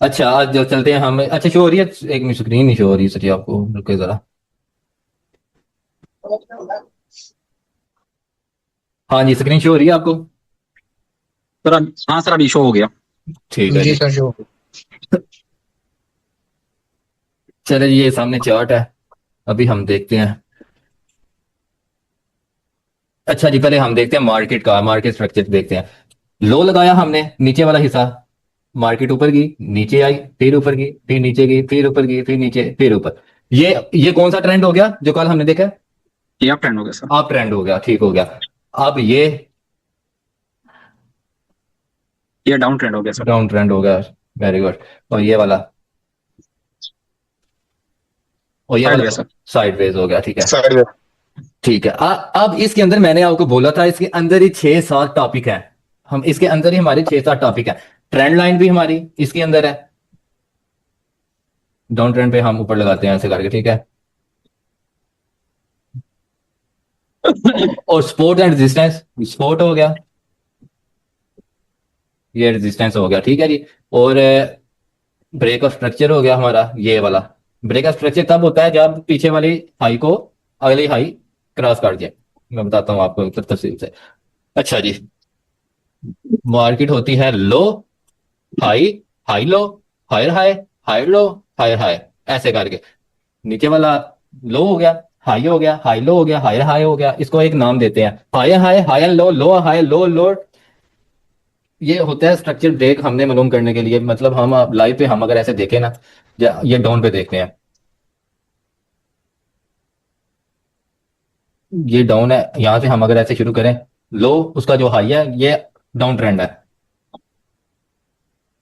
अच्छा आज जो चलते हैं हम। अच्छा शो हो रही है, एक मिनट स्क्रीन नहीं शो हो रही है सर आपको, रुके जरा। हाँ जी, स्क्रीन शो हो रही है आपको? सर हाँ सर, अभी शो हो गया। ठीक है जी जी। सर जो। चले जी, ये सामने चार्ट है, अभी हम देखते हैं। अच्छा जी, पहले हम देखते हैं मार्केट का, मार्केट स्ट्रक्चर देखते हैं। लो लगाया हमने नीचे वाला हिस्सा, मार्केट ऊपर गई, नीचे आई, फिर ऊपर गई, फिर नीचे गई, फिर ऊपर गई, फिर नीचे, फिर ऊपर। ये कौन सा ट्रेंड हो गया जो कल हमने देखा? ये आप ट्रेंड हो गया सर। अप ट्रेंड हो गया, ठीक हो गया। अब ये ये डाउन ट्रेंड हो गया सर। डाउन ट्रेंड हो गया। Very good. और ये वाला, और ये साइड वाला गया सर। साइडवेज हो गया, ठीक है। साइड में। ठीक है। अब इसके अंदर मैंने आपको बोला था, इसके अंदर ही 6-7 टॉपिक हैं। हम इसके अंदर ही हमारे 6-7 टॉपिक हैं। ट्रेंड लाइन भी हमारी इसके अंदर है। डाउन ट्रेंड पे हम ऊपर लगाते हैं ऐसे करके, ठीक है। और सपोर्ट एंड रेजिस्टेंस, सपोर्ट हो गया, ये रेजिस्टेंस हो गया, ठीक है जी। और ब्रेक ऑफ स्ट्रक्चर हो गया हमारा ये वाला। ब्रेक ऑफ स्ट्रक्चर तब होता है जब पीछे वाली हाई को अगली हाई क्रॉस कर जाए। मैं बताता हूँ आपको तफसील से। अच्छा जी, मार्केट होती है low high, high low, higher high, higher low, higher high, ऐसे करके। नीचे वाला लो हो गया, हाई हो गया, हाई लो हो गया, हायर हाई हो गया, इसको एक नाम देते हैं higher high, higher low high, low low. ये होता है स्ट्रक्चर ब्रेक हमने मालूम करने के लिए, मतलब हम लाइव पे हम अगर ऐसे देखें ना, ये डाउन पे देखते हैं, ये डाउन है, यहां से हम अगर ऐसे शुरू करें, लो उसका जो हाई है ये डाउन ट्रेंड है,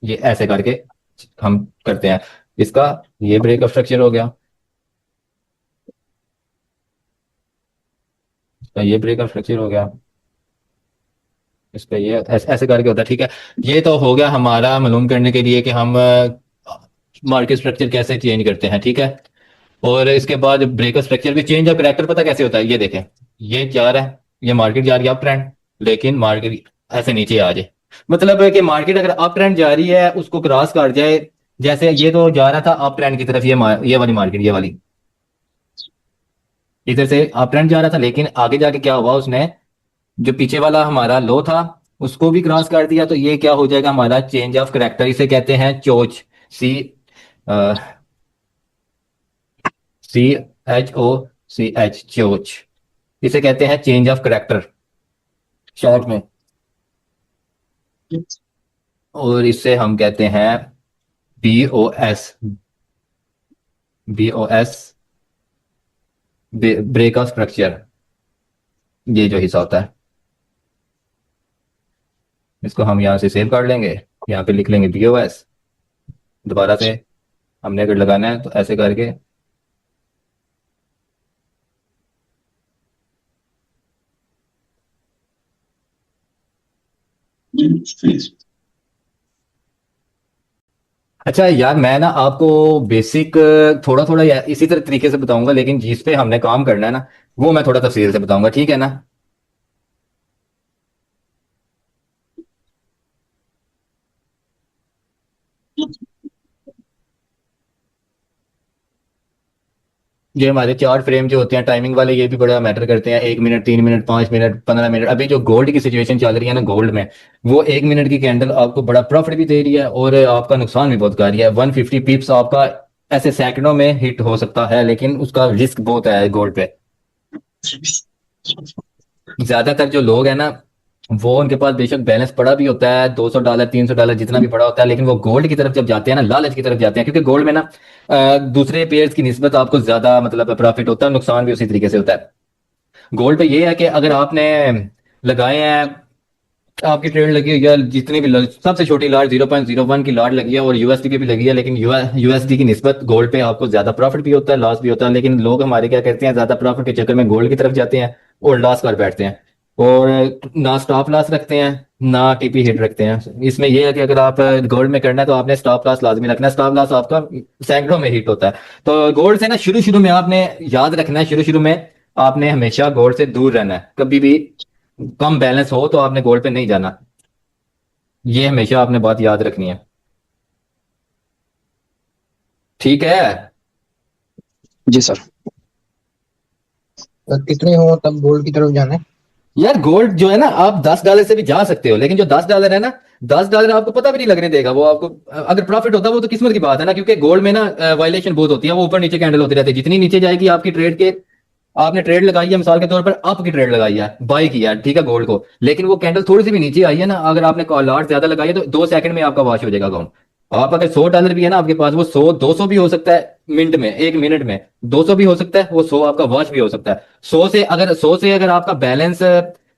ये ऐसे करके हम करते हैं इसका। ये ब्रेक ऑफ स्ट्रक्चर हो गया, इसका ये ब्रेक ऑफ स्ट्रक्चर हो गया, इसका ये ऐसे करके होता है, ठीक है। ये तो हो गया हमारा मालूम करने के लिए कि हम मार्केट स्ट्रक्चर कैसे चेंज करते हैं, ठीक है। और इसके बाद ब्रेक ऑफ स्ट्रक्चर भी चेंज ऑफ करैक्टर पता कैसे होता है, ये देखें। ये जा रहा है, ये मार्केट जा रही है अप ट्रेंड, लेकिन मार्केट ऐसे नीचे आ जाए, मतलब है कि मार्केट अगर अप ट्रेंड जा रही है उसको क्रॉस कर जाए। जैसे ये तो जा रहा था अप ट्रेंड की तरफ, ये वाली मार्केट, ये वाली इधर से अप ट्रेंड जा रहा था, लेकिन आगे जाके क्या हुआ, उसने जो पीछे वाला हमारा लो था उसको भी क्रॉस कर दिया, तो ये क्या हो जाएगा हमारा चेंज ऑफ करेक्टर, इसे कहते हैं चोच। सी C H O C H, चोच, इसे कहते हैं चेंज ऑफ करेक्टर शॉर्ट में। और इससे हम कहते हैं BOS, BOS, break of structure, ये जो हिस्सा होता है। इसको हम यहाँ से सेव कर लेंगे, यहाँ पे लिख लेंगे BOS। दोबारा से हमने अगर लगाना है तो ऐसे करके, अच्छा यार मैं ना आपको बेसिक थोड़ा थोड़ा इसी तरह तरीके से बताऊंगा, लेकिन जिस पे हमने काम करना है ना वो मैं थोड़ा तफसील से बताऊंगा, ठीक है ना। ये हमारे चार्ट फ्रेम जो होते हैं टाइमिंग वाले, ये भी बड़ा मैटर करते हैं। 1 मिनट, 3 मिनट, 5 मिनट, 15 मिनट। अभी जो गोल्ड की सिचुएशन चल रही है ना गोल्ड में, वो 1 मिनट की कैंडल आपको बड़ा प्रॉफिट भी दे रही है और आपका नुकसान भी बहुत कर रही है। 150 पिप्स आपका ऐसे सैकड़ों में हिट हो सकता है, लेकिन उसका रिस्क बहुत है गोल्ड पे। ज्यादातर जो लोग हैं ना, वो उनके पास बेशक बैलेंस पड़ा भी होता है, $200, $300 जितना भी पड़ा होता है, लेकिन वो गोल्ड की तरफ जब जाते हैं ना, लालच की तरफ जाते हैं, क्योंकि गोल्ड में ना दूसरे पेयर्स की निस्बत आपको ज्यादा मतलब प्रॉफिट होता है, नुकसान भी उसी तरीके से होता है। गोल्ड पे ये है कि अगर आपने लगाए हैं, आपकी ट्रेड लगी हुई है, जितनी भी सबसे छोटी लाट 0.01 की लाट लगी है और यूएसडी पे भी लगी है, लेकिन यूएसडी की निस्बत गोल्ड पे आपको ज्यादा प्रॉफिट भी होता है, लॉस भी होता है। लेकिन लोग हमारे क्या करते हैं, ज्यादा प्रॉफिट के चक्कर में गोल्ड की तरफ जाते हैं और लॉस कर बैठते हैं, और ना स्टॉप लॉस रखते हैं ना टीपी हिट रखते हैं। इसमें यह है कि अगर आप गोल्ड में करना है तो आपने स्टॉप लॉस लाजमी रखना है, स्टॉप लॉस आपका सैकड़ों में हिट होता है। तो गोल्ड से ना शुरू शुरू में आपने याद रखना है, शुरू शुरू में आपने हमेशा गोल्ड से दूर रहना है। कभी भी कम बैलेंस हो तो आपने गोल्ड पे नहीं जाना, ये हमेशा आपने बात याद रखनी है। ठीक है। जी सर। तो कितने हो तब गोल्ड की तरफ जाना है? यार गोल्ड जो है ना, आप $10 से भी जा सकते हो, लेकिन जो $10 है ना, $10 आपको पता भी नहीं लगने देगा। वो आपको अगर प्रॉफिट होता वो तो किस्मत की बात है ना, क्योंकि गोल्ड में ना वायलेशन बहुत होती है, वो ऊपर नीचे कैंडल होती रहती है। जितनी नीचे जाएगी आपकी ट्रेड के, आपने ट्रेड लगाई है मिसाल के तौर पर, अप की ट्रेड लगाई है, बाई किया है, ठीक है, गोल्ड को, लेकिन वो कैंडल थोड़ी सी भी नीचे आई है ना, अगर आपने लॉट ज्यादा लगाई है तो 2 सेकंड में आपका वॉश हो जाएगा अकाउंट। आप अगर $100 भी है ना आपके पास, वो 100 200 भी हो सकता है मिनट में, 1 मिनट में 200 भी हो सकता है, वो 100 आपका वॉश भी हो सकता है। 100 से अगर आपका बैलेंस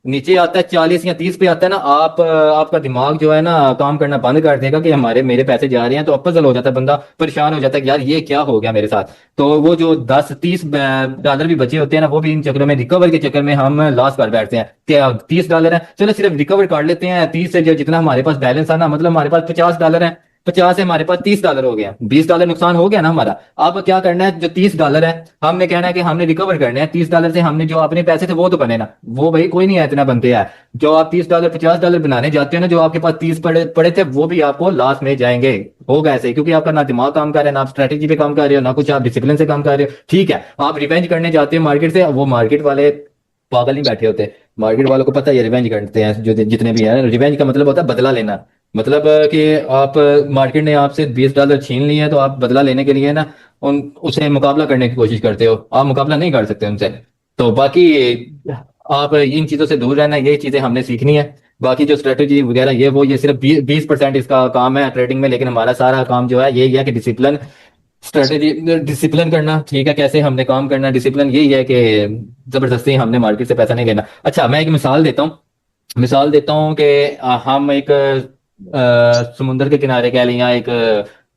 नीचे आता है 40 या 30 पे आता है ना, आपका दिमाग जो है ना काम करना बंद कर देगा कि हमारे मेरे पैसे जा रहे हैं, तो पजल हो जाता है, बंदा परेशान हो जाता है कि यार ये क्या हो गया मेरे साथ। तो वो जो $10 30 भी बचे होते हैं ना, वो भी इन चक्करों में, रिकवर के चक्कर में हम लॉस कर बैठते हैं। क्या $30 है, चलो सिर्फ रिकवर कर लेते हैं 30 से, जो जितना हमारे पास बैलेंस आना, मतलब हमारे पास $50 है, 50 से हमारे पास $30 हो गया, $20 नुकसान हो गया ना हमारा। अब क्या करना है, जो $30 है हमने कहना है कि हमने रिकवर करने हैं $30 से, हमने जो अपने पैसे थे वो तो बने ना, वो भाई कोई नहीं है इतना बनते हैं। जो आप $30 $50 बनाने जाते हो ना, जो आपके पास 30 पड़े पड़े थे, वो भी आपको लास्ट में जाएंगे। होगा ऐसे ही, क्योंकि आपका ना दिमाग काम कर रहा है, ना आप स्ट्रेटेजी पे काम कर रहे हो, ना कुछ आप डिसिप्लिन से काम कर रहे हो। ठीक है, आप रिवेंज करने जाते हो मार्केट से, वो मार्केट वाले पागल नहीं बैठे होते। मार्केट वालों को पता है ये रिवेंज करते हैं, जो जितने भी हैं, रिवेंज का मतलब होता है बदला लेना। मतलब कि आप, मार्केट ने आपसे $20 छीन लिए हैं, तो आप बदला लेने के लिए ना उन उसे मुकाबला करने की कोशिश करते हो। आप मुकाबला नहीं कर सकते उनसे। तो बाकी आप इन चीज़ों से दूर रहना, ये चीज़ें हमने सीखनी है। बाकी जो स्ट्रेटेजी वगैरह ये सिर्फ 20% इसका काम है ट्रेडिंग में, लेकिन हमारा सारा काम जो है यही है कि डिसिप्लिन, स्ट्रेटेजी, डिसिप्लिन करना। ठीक है, कैसे हमने काम करना, डिसिप्लिन यही है कि जबरदस्ती हमने मार्केट से पैसा नहीं लेना। अच्छा, मैं एक मिसाल देता हूँ। मिसाल देता हूँ कि हम एक समुंदर के किनारे कह लें, या एक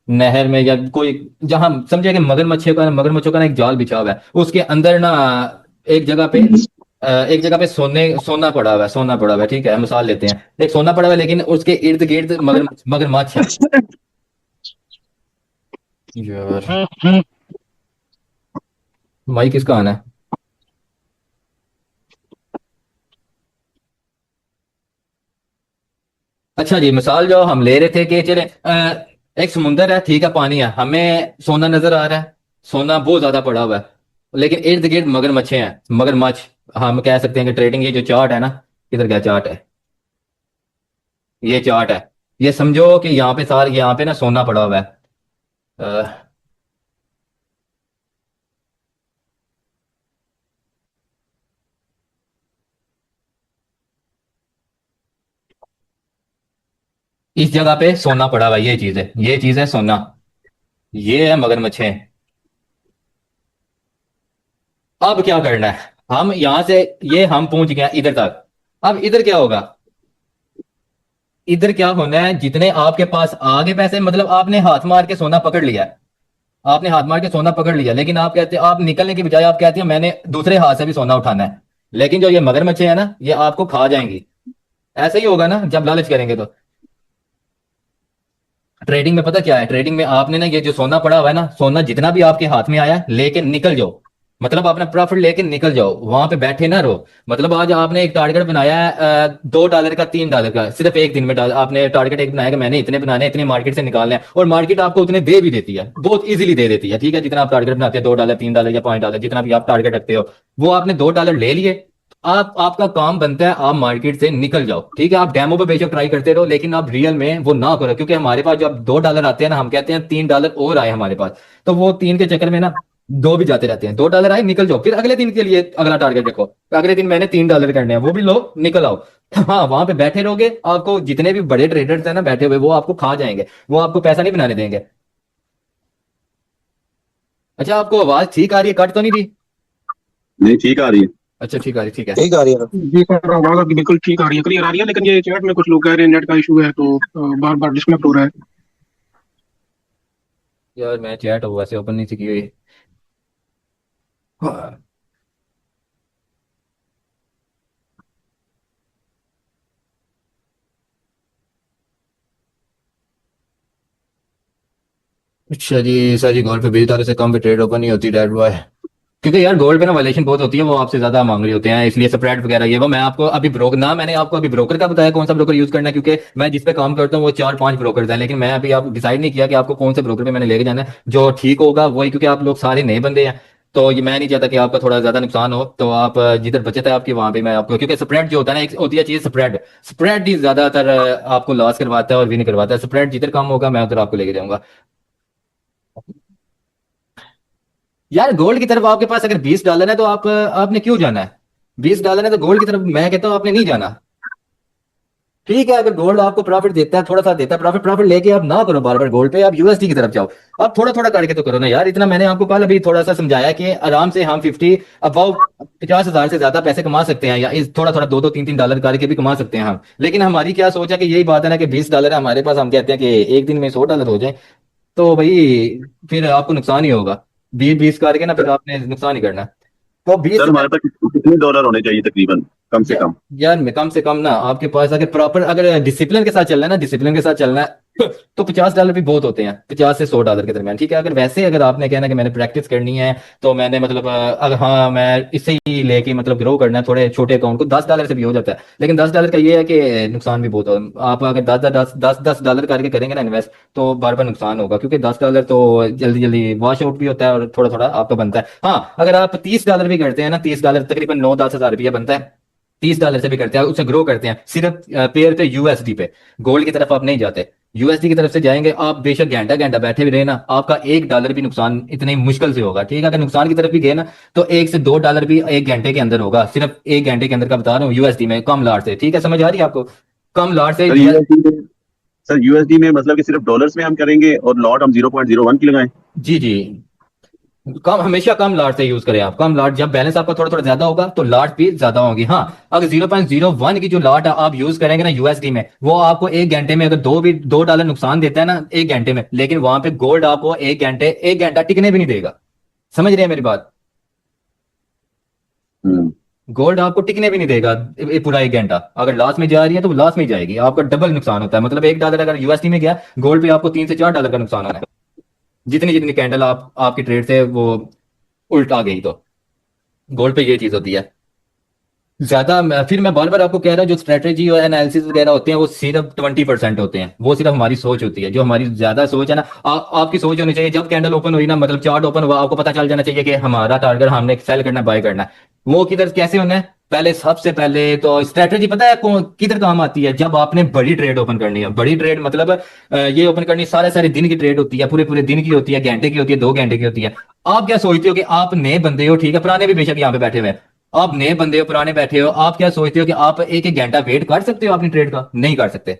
नहर में, या कोई, जहां समझे कि मगरमच्छों का ना एक जाल बिछा हुआ है, उसके अंदर ना एक जगह पे एक जगह पे सोना पड़ा हुआ है, सोना पड़ा हुआ है, ठीक है, मिसाल लेते हैं, एक सोना पड़ा हुआ है, लेकिन उसके इर्द गिर्द मगरमच्छ है। यार माइक किसका आना है? अच्छा जी, मिसाल जो हम ले रहे थे कि चले, एक समुंदर है, ठीक है, पानी है, हमें सोना नजर आ रहा है, सोना बहुत ज्यादा पड़ा हुआ है, लेकिन इर्द गिर्द मगरमच्छे हैं, मगरमच्छ। हम कह सकते हैं कि ट्रेडिंग, ये जो चार्ट है ना, किधर क्या चार्ट है, ये चार्ट है, ये समझो कि यहाँ पे ना सोना पड़ा हुआ है। अ, इस जगह पे सोना पड़ा हुआ है, ये चीज है सोना, ये है मगरमच्छे। अब क्या करना है, हम यहां से, ये हम पहुंच गए इधर तक। अब इधर क्या होगा, इधर क्या होना है, जितने आपके पास आगे पैसे, मतलब आपने हाथ मार के सोना पकड़ लिया, आपने हाथ मार के सोना पकड़ लिया, लेकिन आप कहते, आप निकलने की बजाय आप कहते हैं मैंने दूसरे हाथ से भी सोना उठाना है। लेकिन जो ये मगरमच्छे है ना, ये आपको खा जाएंगी। ऐसा ही होगा ना जब लालच करेंगे तो। ट्रेडिंग में पता क्या है, ट्रेडिंग में आपने ना ये जो सोना पड़ा हुआ है ना, सोना जितना भी आपके हाथ में आया लेके निकल जाओ। मतलब अपना प्रॉफिट लेके निकल जाओ, वहां पे बैठे ना रहो। मतलब आज आपने एक टारगेट बनाया है $2 का, $3 का, सिर्फ एक दिन में आपने टारगेट एक बनाया कि मैंने इतने बनाने हैं, इतने मार्केट से निकालने हैं, और मार्केट आपको उतने दे भी देती है, बहुत इजीली दे देती है। ठीक है, जितना आप टारगेट बनाते हैं, $2 $3 या $5, जितना भी आप टारगेट रखते हो, वो आपने $2 ले लिए। आपका काम बनता है आप मार्केट से निकल जाओ। ठीक है, आप डेमो पे बेशक ट्राई करते रहो, लेकिन आप रियल में वो ना करो, क्योंकि हमारे पास जब $2 आते हैं ना, हम कहते हैं $3 और आए हमारे पास, तो वो तीन के चक्कर में ना दो भी जाते रहते हैं। $2 आए, निकल जाओ, फिर अगले दिन के लिए अगला टारगेट रखो। अगले दिन मैंने $3 करने हैं, वो भी लो, निकल आओ। हाँ, वहां पे बैठे रहोगे, आपको जितने भी बड़े ट्रेडर्स हैं ना बैठे हुए, वो आपको खा जाएंगे, वो आपको पैसा नहीं बनाने देंगे। अच्छा, आपको आवाज ठीक आ रही है, कट तो नहीं रही? नहीं, ठीक आ रही है। अच्छा, ठीक आ रही, ठीक है। ठीक आ रही है। जी सर, आवाज आपकी बिल्कुल ठीक आ रही है, क्लियर आ रही है, लेकिन ये चैट में कुछ लोग कह रहे हैं नेट का इशू है, तो बार बार डिस्कनेक्ट हो रहा है। यार मैं चैट वैसे ओपन नहीं थी की हुई। हाँ। अच्छा जी, सर जी, गोल्ड पे $20 से कम पे ट्रेड ओपन नहीं होती, डेट बॉय। क्योंकि यार गोल्ड पे ना वायलेशन बहुत होती है, वो आपसे ज्यादा मांग रहे होते हैं, इसलिए स्प्रेड वगैरह ये वो। मैं आपको अभी ब्रोकर ना, मैंने आपको अभी ब्रोकर का बताया कौन सा ब्रोकर यूज करना है, क्योंकि मैं जिस पे काम करता हूँ वो 4-5 ब्रोकर हैं, लेकिन मैं अभी आप डिसाइड नहीं किया कि आपको कौन से ब्रोकर पे मैंने लेके जाना है जो ठीक होगा वही, क्योंकि आप लोग सारे नए बंदे हैं। तो ये मैं नहीं चाहता कि आपका थोड़ा ज्यादा नुकसान हो, तो आप जिधर बचत है आपकी वहां पे मैं आपको, क्योंकि स्प्रेड जो होता है ना, एक होती है चीज स्प्रेड, स्प्रेड ही ज्यादातर आपको लॉस करवाता है और भी नहीं करवाता है। स्प्रेड जिधर कम होगा मैं उधर आपको लेके जाऊंगा। यार गोल्ड की तरफ आपके पास अगर $20 है तो आप आपने क्यों जाना है? $20 है तो गोल्ड की तरफ मैं कहता हूँ आपने नहीं जाना। ठीक है, अगर गोल्ड आपको प्रॉफिट देता है, थोड़ा सा देता है प्रॉफिट, प्रॉफिट लेके आप ना करो बार बार गोल्ड पे, आप यूएसडी की तरफ जाओ। आप थोड़ा थोड़ा करके तो करो ना यार। इतना मैंने आपको कल अभी थोड़ा सा समझाया कि आराम से हम 50,000 से ज्यादा पैसे कमा सकते हैं, या इस थोड़ा थोड़ा $2-3 करके भी कमा सकते हैं हम। लेकिन हमारी क्या सोच है कि यही बात है ना कि $20 है हमारे पास, हम कहते हैं कि एक दिन में $100 हो जाए, तो भाई फिर आपको नुकसान ही होगा। 20-20 करके ना फिर आपने नुकसान ही करना है। तो 20 सर हमारे पास कितने डॉलर होने चाहिए तकरीबन, कम से या, कम? यार मैं कम से कम ना आपके पास अगर प्रॉपर अगर डिसिप्लिन के साथ चलना है ना, डिसिप्लिन के साथ चलना है तो $50 भी बहुत होते हैं, $50 से $100 के दरमियान। ठीक है, अगर वैसे अगर आपने कहना कि मैंने प्रैक्टिस करनी है तो मैंने मतलब अगर हाँ मैं इससे ही लेके मतलब ग्रो करना है थोड़े छोटे अकाउंट को, $10 से भी हो जाता है। लेकिन $10 का ये है कि नुकसान भी बहुत हो, आप अगर $10 करके करेंगे ना इन्वेस्ट तो बार बार नुकसान होगा, क्योंकि $10 तो जल्दी जल्दी वॉश आउट भी होता है और थोड़ा थोड़ा आपका बनता है। हाँ, अगर आप $30 भी करते हैं ना, $30 तकरीबन 9-10 हज़ार रुपया बनता है, $30 से भी करते हैं, उससे ग्रो करते हैं सिर्फ पेयर पे यूएसडी पे। गोल्ड की तरफ आप नहीं जाते, यूएसडी की तरफ से जाएंगे आप, बेशक घंटा घंटा बैठे भी रहे ना, आपका $1 भी नुकसान इतनी मुश्किल से होगा। ठीक है, अगर नुकसान की तरफ भी गए ना तो $1 से $2 भी 1 घंटे के अंदर होगा, सिर्फ 1 घंटे के अंदर का बता रहा हूँ यूएसडी में, कम लाट से। ठीक है, समझ आ रही है आपको? कम लाट से सर यूएसडी में, सर यूएसडी में मतलब कि सिर्फ डॉलर्स में हम करेंगे और लॉट हम 0.01 की लगाएं? जी जी, कम, हमेशा कम लाट से यूज करें आप। कम लाट, जब बैलेंस आपका थोड़ा थोड़ा ज्यादा होगा तो लाट भी ज्यादा होगी। हाँ, अगर 0.01 की जो लाट आप यूज करेंगे ना यूएसडी में, वो आपको 1 घंटे में अगर $2 नुकसान देता है ना 1 घंटे में, लेकिन वहां पे गोल्ड आपको 1 घंटा टिकने भी नहीं देगा। समझ रहे हैं मेरी बात? हम्म। गोल्ड आपको टिकने भी नहीं देगा पूरा 1 घंटा। अगर लॉस में जा रही है तो लॉस में ही जाएगी, आपका डबल नुकसान होता है। मतलब $1 अगर यूएसडी में गया, गोल्ड पे आपको $3 से $4 का नुकसान होना है, जितनी जितनी कैंडल आपकी ट्रेड से वो उल्टा गई तो। गोल्ड पे ये चीज होती है ज्यादा। फिर मैं बार बार आपको कह रहा हूँ, जो स्ट्रेटेजी और एनालिसिस वगैरह होते हैं वो सिर्फ 20% होते हैं, वो सिर्फ हमारी सोच होती है। जो हमारी ज्यादा सोच है ना, आपकी सोच होनी चाहिए जब कैंडल ओपन हुई ना, मतलब चार्ट ओपन हुआ, आपको पता चल जाना चाहिए कि हमारा टारगेट हमने सेल करना है, बाय करना है। वो किधर कैसे होना है? पहले, सबसे पहले तो स्ट्रेटेजी पता है कौन किधर काम आती है? जब आपने बड़ी ट्रेड ओपन करनी है। बड़ी ट्रेड मतलब ये ओपन करनी सारे सारे दिन की ट्रेड होती है, पूरे पूरे दिन की होती है, घंटे की होती है, 2 घंटे की होती है। आप क्या सोचते हो कि आप नए बंदे हो, ठीक है, पुराने भी बेशक यहाँ पे बैठे हुए हैं, आप नए बंदे हो, पुराने बैठे हो, आप क्या सोचते हो कि आप एक एक घंटा वेट कर सकते हो अपनी ट्रेड का? नहीं कर सकते।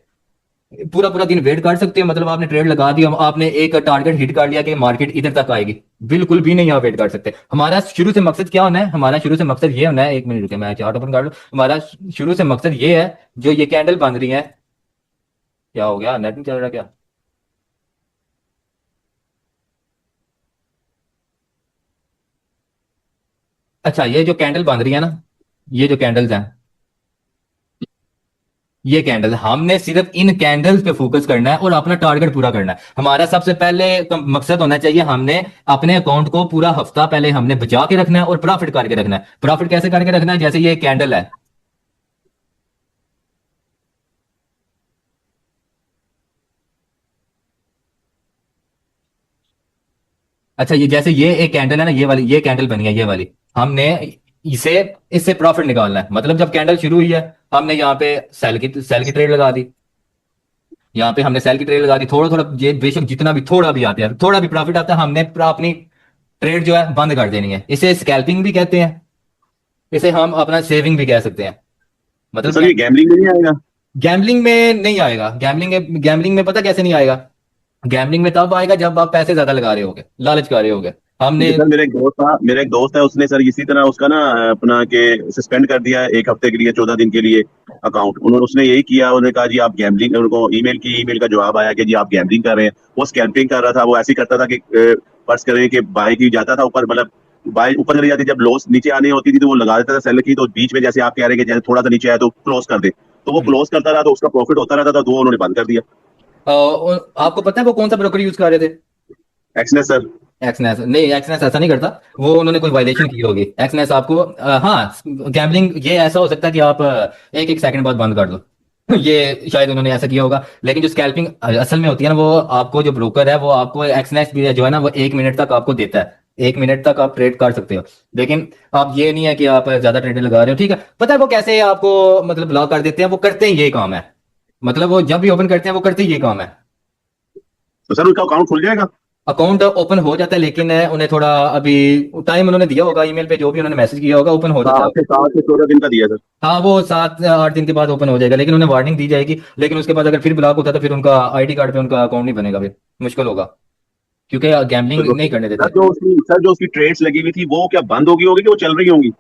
पूरा पूरा दिन वेट कर सकते हो मतलब आपने ट्रेड लगा दी, आपने एक टारगेट हिट कर लिया कि मार्केट इधर तक आएगी, बिल्कुल भी नहीं आप वेट कर सकते। हमारा शुरू से मकसद क्या होना है? हमारा शुरू से मकसद ये होना है, 1 मिनट रुके मैं चार्ट ओपन कर लूं। हमारा शुरू से मकसद ये है, जो ये कैंडल बन रही है, क्या हो गया, नेट नहीं चल रहा क्या? अच्छा, ये जो कैंडल बन रही है ना, ये जो कैंडल्स हैं, ये कैंडल, हमने सिर्फ इन कैंडल्स पे फोकस करना है और अपना टारगेट पूरा करना है। हमारा सबसे पहले मकसद होना चाहिए, हमने अपने अकाउंट को पूरा हफ्ता पहले हमने बचा के रखना है और प्रॉफिट करके रखना है। प्रॉफिट कैसे करके रखना है? जैसे ये कैंडल है, अच्छा ये जैसे ये एक कैंडल है ना, ये वाली, ये कैंडल बनी है ये वाली, हमने इसे, इससे प्रॉफिट निकालना है। मतलब जब कैंडल शुरू हुई है, हमने यहाँ पे सेल की ट्रेड लगा दी, यहाँ पे हमने सेल की ट्रेड लगा दी। थोड़ा थोड़ा ये बेशक जितना भी थोड़ा भी आता है, थोड़ा भी प्रॉफिट आता है, हमने अपनी ट्रेड जो है बंद कर देनी है। इसे स्कैल्पिंग भी कहते हैं, इसे हम अपना सेविंग भी कह सकते हैं। तो मतलब सर ये गैम्बलिंग में नहीं आएगा? गैम्बलिंग में नहीं आएगा। गैम्बलिंग में पता कैसे नहीं आएगा? गैम्बलिंग में तब आएगा जब आप पैसे ज्यादा लगा रहे होगे, लालच कर रहे होगे। हमने, क्योंकि सर मेरा एक दोस्त है, उसने सर इसी तरह उसका ना अपना के सस्पेंड कर दिया है 1 हफ्ते के लिए, 14 दिन के लिए अकाउंट। उन्होंने उसने यही किया, उन्होंने कहा जी आप गैम्बलिंग, उनको ईमेल का जवाब आया कि जी आप गैम्बलिंग कर रहे हैं। वो स्कैल्पिंग कर रहा था, वो ऐसे ही करता था कि फर्ज करें कि बाइक ही जाता था ऊपर, मतलब बाइक ऊपर चली जाती, जब लॉस नीचे आने होती थी तो वो लगा देता था सेल की, तो बीच में जैसे आप कह रहे हैं कि जैसे थोड़ा सा नीचे आया तो क्लोज कर दे, तो वो क्लोज करता रहा, तो उसका प्रॉफिट होता रहता था, तो वो उन्होंने बंद कर दिया। आपको पता है वो कौन सा ब्रोकर यूज कर रहे थे? Exness sir. एक्सनेस नहीं, एक्सनेस ऐसा नहीं करता, वो उन्होंने कोई वायलेशन की होगी। एक्सनेस आपको हाँ, गैम्बलिंग ये ऐसा हो सकता है कि आप एक एक सेकंड बाद बंद कर दो ये शायद उन्होंने ऐसा किया होगा। लेकिन जो स्कैल्पिंग असल में होती है ना, वो आपको जो ब्रोकर है वो आपको एक्सनेस भी जो है ना वो 1 मिनट तक आपको देता है। 1 मिनट तक आप ट्रेड कर सकते हो, लेकिन आप ये नहीं है कि आप ज्यादा ट्रेड लगा रहे हो। ठीक है, पता है वो कैसे आपको मतलब ब्लॉक कर देते हैं? वो करते ही ये काम है, मतलब वो जब भी ओपन करते हैं वो करते ही ये काम है। तो सर उनका अकाउंट खुल जाएगा? अकाउंट ओपन हो जाता है, लेकिन उन्हें थोड़ा अभी टाइम उन्होंने दिया होगा, ईमेल पे जो भी उन्होंने मैसेज किया होगा, ओपन हो जाता है। 7 से 14 दिन का दिया सर। हाँ, वो 7-8 दिन के बाद ओपन हो जाएगा, लेकिन उन्हें वार्निंग दी जाएगी। लेकिन उसके बाद अगर फिर ब्लॉक होता है तो फिर उनका आईडी कार्ड पे उनका अकाउंट नहीं बनेगा, फिर मुश्किल होगा, क्योंकि गैम्बलिंग नहीं करने देते। सर जो उसकी ट्रेड्स लगी हुई थी वो क्या बंद होगी होगी कि वो चल रही होंगी?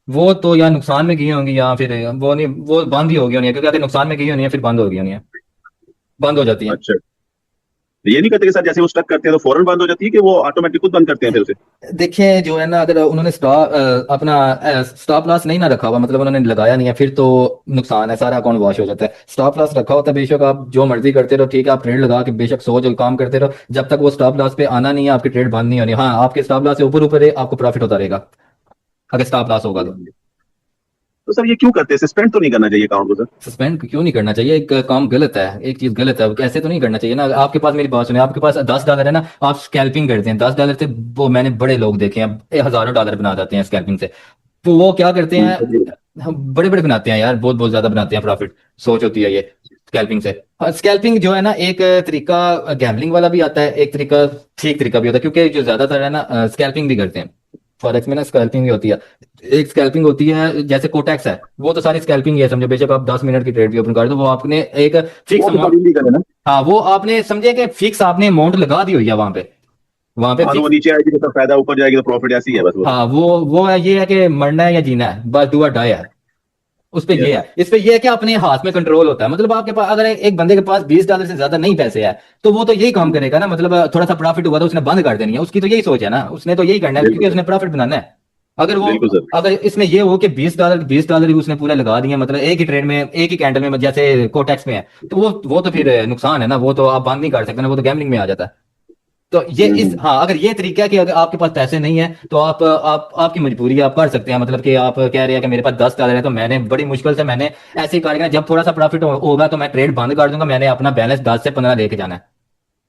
वो तो या नुकसान में गई होंगी या फिर वो नहीं, वो बंद ही होगी होनी है, क्योंकि अगर नुकसान में गई होनी है फिर बंद होगी होनी है, बंद हो जाती है। अच्छा, तो ये नहीं करते कि सर जैसे वो स्टक करते हैं तो फौरन बंद हो जाती है कि वो ऑटोमेटिक खुद बंद करते हैं फिर उसे? देखिए जो है ना, अगर उन्होंने अपना स्टॉप लॉस नहीं ना रखा हुआ, मतलब उन्होंने लगाया नहीं है, फिर तो नुकसान है, सारा अकाउंट वॉश हो जाता है। स्टॉप लॉस रखा होता है, बेशक आप जो मर्जी करते रहो, ठीक है, आप ट्रेड लगा के बेशक 100 जो काम करते रहो, जब तक वो स्टॉप लॉस पे आना नहीं है आपकी ट्रेड बंद नहीं होनी। हाँ, आपके स्टॉप लॉस से ऊपर ऊपर है, आपको प्रॉफिट होता रहेगा अगर स्टॉप लॉस होगा तो सर ये क्यों करते हैं? सस्पेंड तो नहीं करना चाहिए अकाउंट को सर? सस्पेंड क्यों नहीं करना चाहिए? एक काम गलत है, एक चीज गलत है, ऐसे तो नहीं करना चाहिए ना। आपके पास, मेरी बात सुनिए, आपके पास $10 है ना, आप स्कैल्पिंग करते हैं $10 से, वो मैंने बड़े लोग देखे हैं, हजारों डॉलर बना जाते हैं स्कैल्पिंग से। तो वो क्या करते हैं, हम बड़े बड़े बनाते हैं यार, बहुत बहुत ज्यादा बनाते हैं प्रॉफिट, सोच होती है ये स्कैल्पिंग से। स्कैल्पिंग जो है ना, एक तरीका गैम्बलिंग वाला भी आता है, एक तरीका ठीक तरीका भी होता है, क्योंकि जो ज्यादातर है ना स्कैल्पिंग भी करते हैं फॉरेक्स में ना, स्कैल्पिंग भी होती है। एक स्कैल्पिंग होती है जैसे कोटेक्स है, वो तो सारी स्कैल्पिंग है, समझो, बेशक आप 10 मिनट की ट्रेड भी ओपन कर दो, वो आपने एक फिक्स वो तो अमाउंट, कभी नहीं करे ना। हाँ वो आपने समझे कि फिक्स आपने अमाउंट लगा दी हुई है वहां पे हाँ तो वो फिक्स। नीचे आएगी तो फायदा, ऊपर जाएगी तो प्रॉफिट, ऐसी है बस वो। हाँ, वो है, ये है कि मरना है या जीना है, बस डू और डाई है उस पे। ये Yes. है, इस पे ये है कि अपने हाथ में कंट्रोल होता है। मतलब आपके पास अगर एक बंदे के पास $20 से ज्यादा नहीं पैसे है, तो वो तो यही काम करेगा ना, मतलब थोड़ा सा प्रॉफिट हुआ तो उसने बंद कर देनी है, उसकी तो यही सोच है ना, उसने तो यही करना है, क्योंकि बिल्कुल उसने प्रॉफिट बनाना है। अगर वो, बिल्कुल सर। अगर इसमें ये हो कि $20 भी उसने पूरे लगा दिए, मतलब एक ही ट्रेड में, एक ही कैंडल में, जैसे कोटेक्स में है, तो वो तो फिर नुकसान है ना, वो तो आप बंद नहीं कर सकते ना, वो तो गैम्बलिंग में आ जाता है। तो ये इस, हाँ, अगर ये तरीका है कि अगर आपके पास पैसे नहीं है तो आप आपकी मजबूरी है, आप कर सकते हैं, मतलब कि आप कह रहे हैं कि मेरे पास $10 है, तो मैंने बड़ी मुश्किल से मैंने ऐसे ही करके जब थोड़ा सा प्रॉफिट होगा तो मैं ट्रेड बंद कर दूंगा, मैंने अपना बैलेंस 10 से 15 लेके जाना है।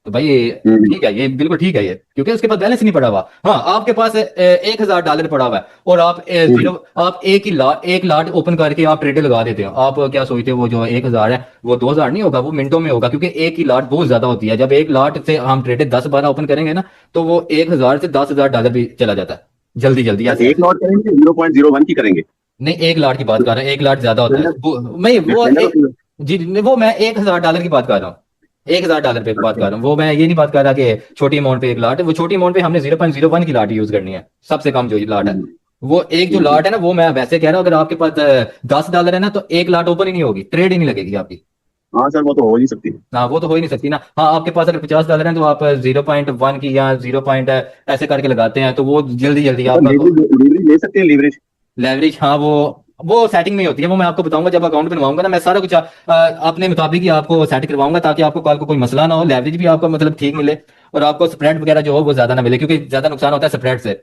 तो भाई हम्म। ठीक है, ये बिल्कुल ठीक है ये, क्योंकि उसके पास बैलेंस नहीं पड़ा हुआ। हाँ, आपके पास $1000 पड़ा हुआ है और आप जीरो, आप एक लाट ओपन करके आप ट्रेड लगा देते हो। आप क्या सोचते हो वो जो 1000 है वो 2000 नहीं होगा, वो मिनटों में होगा, क्योंकि एक ही लाट बहुत ज्यादा होती है। जब एक लाट से हम ट्रेड 10-12 ओपन करेंगे ना, तो वो 1000 से $10,000 भी चला जाता है जल्दी जल्दी, तो ऐसे एक लॉट करेंगे 0.01 की करेंगे? नहीं, एक लाट की बात कर रहे हैं, एक लाट ज्यादा होता है मैं वो स्टैंडर्ड होती है। जी नहीं, वो मैं $1000 की बात कर रहा हूँ, $1000 पे बात कर रहा हूँ, वो मैं ये नहीं बात कर रहा कि छोटी अमाउंट पे एक लाट है। वो छोटी अमाउंट पे हमने 0.01 की लाट यूज करनी है, सबसे कम जो लाट है। वो एक जो लाट है ना, वो मैं वैसे कह रहा हूँ, अगर आपके पास $10 है ना, तो एक लाट ओपन ही नहीं होगी, ट्रेड ही नहीं लगेगी आपकी। हाँ सर वो तो हो नहीं सकती। हाँ, वो तो हो ही नहीं सकती ना। हाँ, आपके पास अगर $50 है तो आप 0.1 की या 0 पॉइंट ऐसे करके लगाते हैं, तो वो जल्दी जल्दी सर आपका लीवरेज ले सकते हैं, लीवरेज? लेवरेज, हाँ वो सेटिंग में ही होती है, वो मैं आपको बताऊंगा जब अकाउंट बनवाऊंगा ना, मैं सारा कुछ अपने मुताबिक ही आपको सेट करवाऊंगा, ताकि आपको कल को कोई मसला ना हो, लेवरेज भी आपको मतलब ठीक मिले, और आपको स्प्रेड वगैरह जो हो वो ज्यादा ना मिले, क्योंकि ज्यादा नुकसान होता है स्प्रेड से,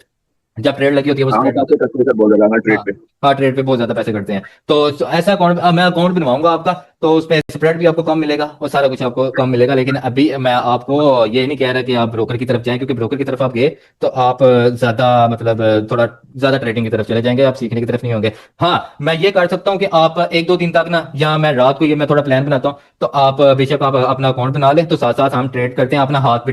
जब ट्रेड लगी होती है वो हाँ स्प्रेड। पैसे करते हैं सर बहुत ज्यादा ट्रेड हाँ पे। हाँ, ट्रेड पे बहुत ज्यादा पैसे करते हैं। तो ऐसा अकाउंट मैं अकाउंट बनवाऊंगा आपका, तो उस पे स्प्रेड भी आपको कम मिलेगा और सारा कुछ आपको कम मिलेगा। लेकिन अभी मैं आपको ये नहीं कह रहा कि आप ब्रोकर की तरफ जाएं, क्योंकि ब्रोकर की तरफ आप गए तो आप ज्यादा मतलब थोड़ा ज्यादा ट्रेडिंग की तरफ चले जाएंगे, आप सीखने की तरफ नहीं होंगे। हाँ, मैं ये कर सकता हूँ कि आप 1-2 दिन तक ना, या मैं रात को ये मैं थोड़ा प्लान बनाता हूँ, तो आप बेशक आप अपना अकाउंट बना लें, तो साथ साथ हम ट्रेड करते हैं, अपना हाथ भी